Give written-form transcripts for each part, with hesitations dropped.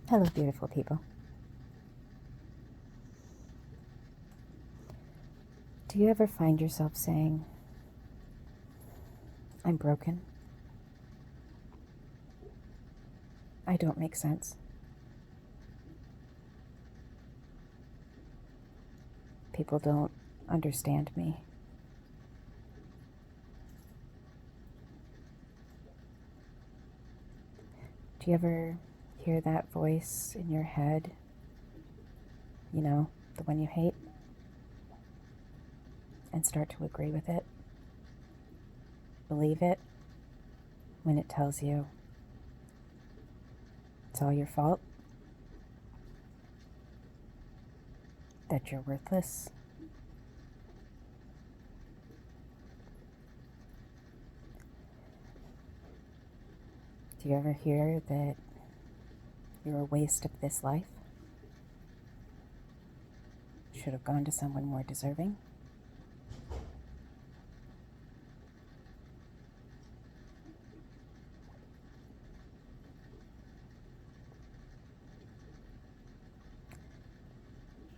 Hello, beautiful people. Do you ever find yourself saying, I'm broken? I don't make sense. People don't understand me. Do you ever hear that voice in your head? You know, the one you hate? And start to agree with it? Believe it when it tells you it's all your fault? That you're worthless? Do you ever hear that you're a waste of this life? Should have gone to someone more deserving?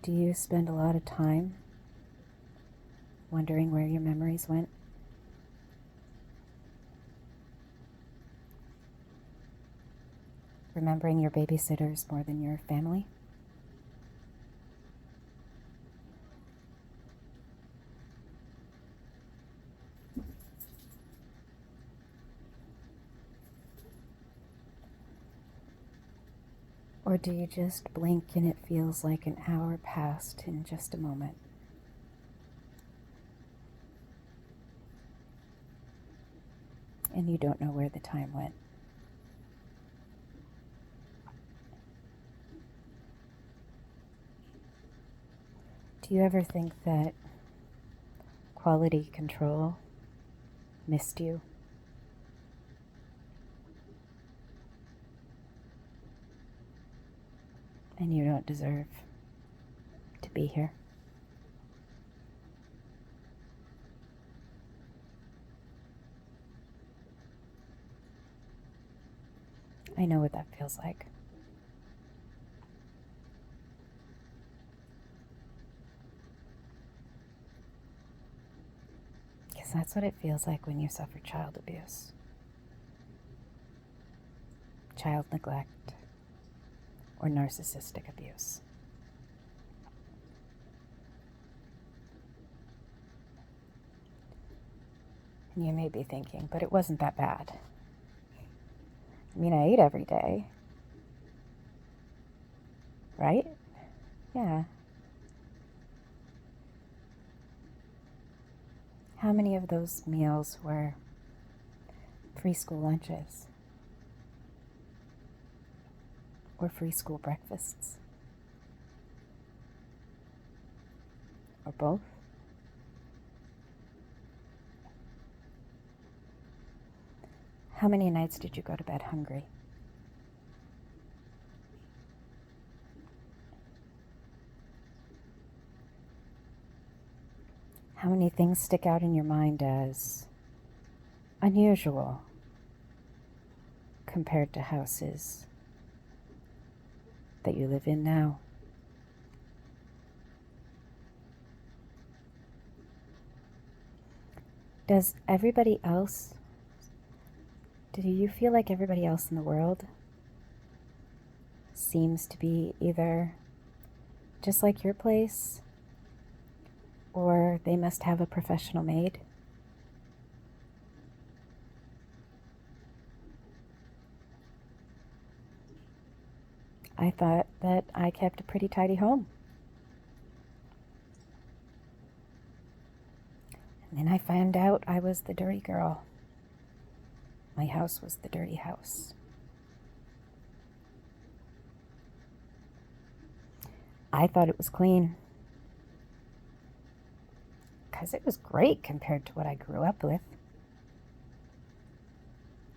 Do you spend a lot of time wondering where your memories went? Remembering your babysitters more than your family? Or do you just blink and it feels like an hour passed in just a moment? And you don't know where the time went. Do you ever think that quality control missed you? And you don't deserve to be here? I know what that feels like. Because that's what it feels like when you suffer child abuse, child neglect, or narcissistic abuse. And you may be thinking, but it wasn't that bad. I mean, I ate every day, right? Yeah. How many of those meals were free school lunches? Or free school breakfasts? Or both? How many nights did you go to bed hungry? How many things stick out in your mind as unusual compared to houses that you live in now? Does everybody else, do you feel like everybody else in the world seems to be either just like your place, or they must have a professional maid? I thought that I kept a pretty tidy home. And then I found out I was the dirty girl. My house was the dirty house. I thought it was clean, because it was great compared to what I grew up with.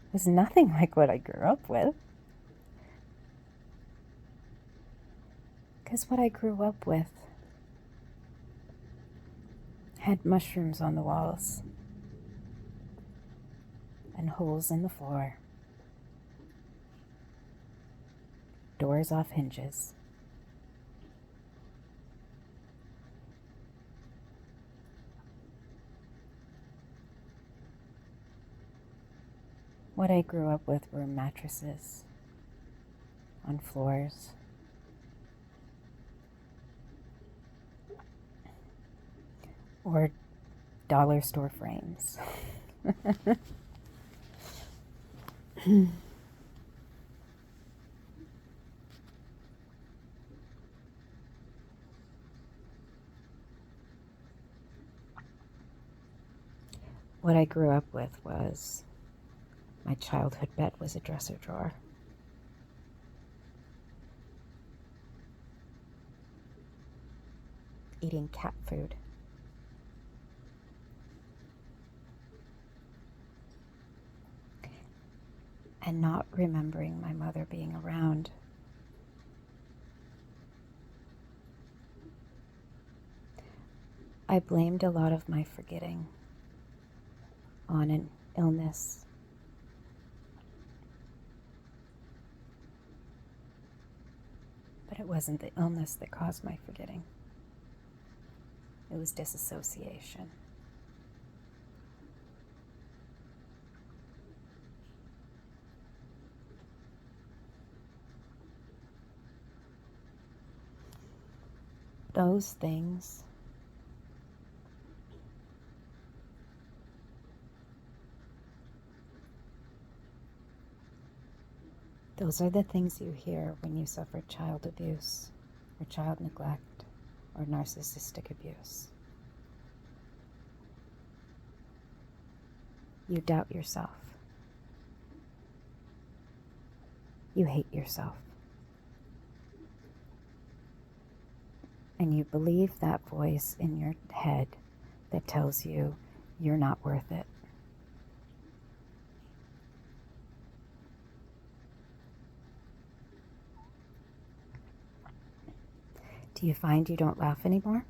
It was nothing like what I grew up with. Because what I grew up with had mushrooms on the walls and holes in the floor doors off hinges. What I grew up with were mattresses on floors, or dollar store frames. What I grew up with was my childhood bed was a dresser drawer. Eating cat food. And not remembering my mother being around. I blamed a lot of my forgetting on an illness. But it wasn't the illness that caused my forgetting. It was disassociation. Those things those are the things you hear when you suffer child abuse or child neglect or narcissistic abuse. You doubt yourself. You hate yourself. And you believe that voice in your head that tells you you're not worth it. Do you find you don't laugh anymore?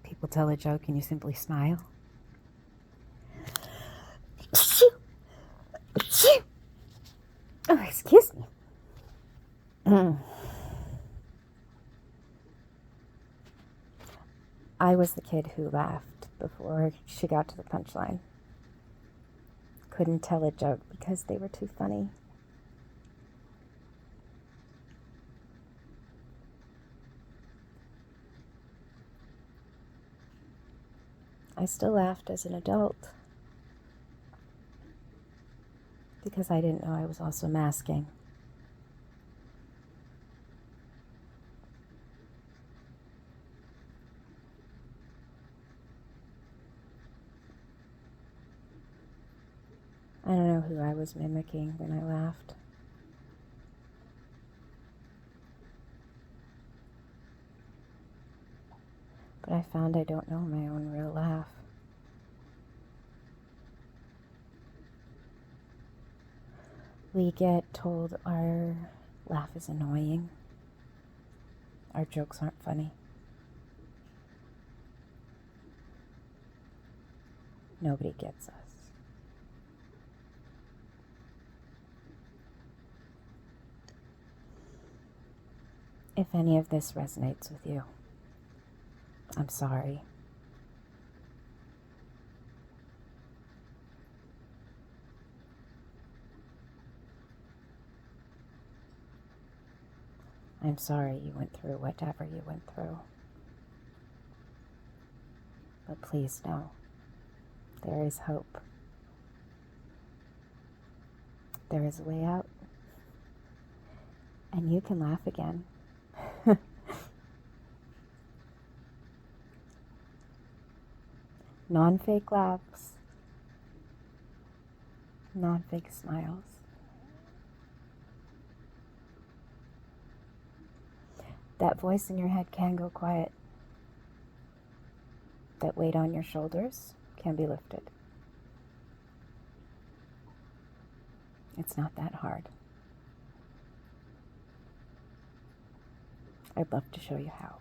People tell a joke and you simply smile? Oh, excuse me. I was the kid who laughed before she got to the punchline. Couldn't tell a joke because they were too funny. I still laughed as an adult because I didn't know I was also masking. I don't know who I was mimicking when I laughed. But I found I don't know my own real laugh. We get told our laugh is annoying. Our jokes aren't funny. Nobody gets us. If any of this resonates with you, I'm sorry. I'm sorry you went through whatever you went through. But please know, there is hope. There is a way out. And you can laugh again. Non-fake laughs. Non-fake smiles. That voice in your head can go quiet. That weight on your shoulders can be lifted. It's not that hard. I'd love to show you how.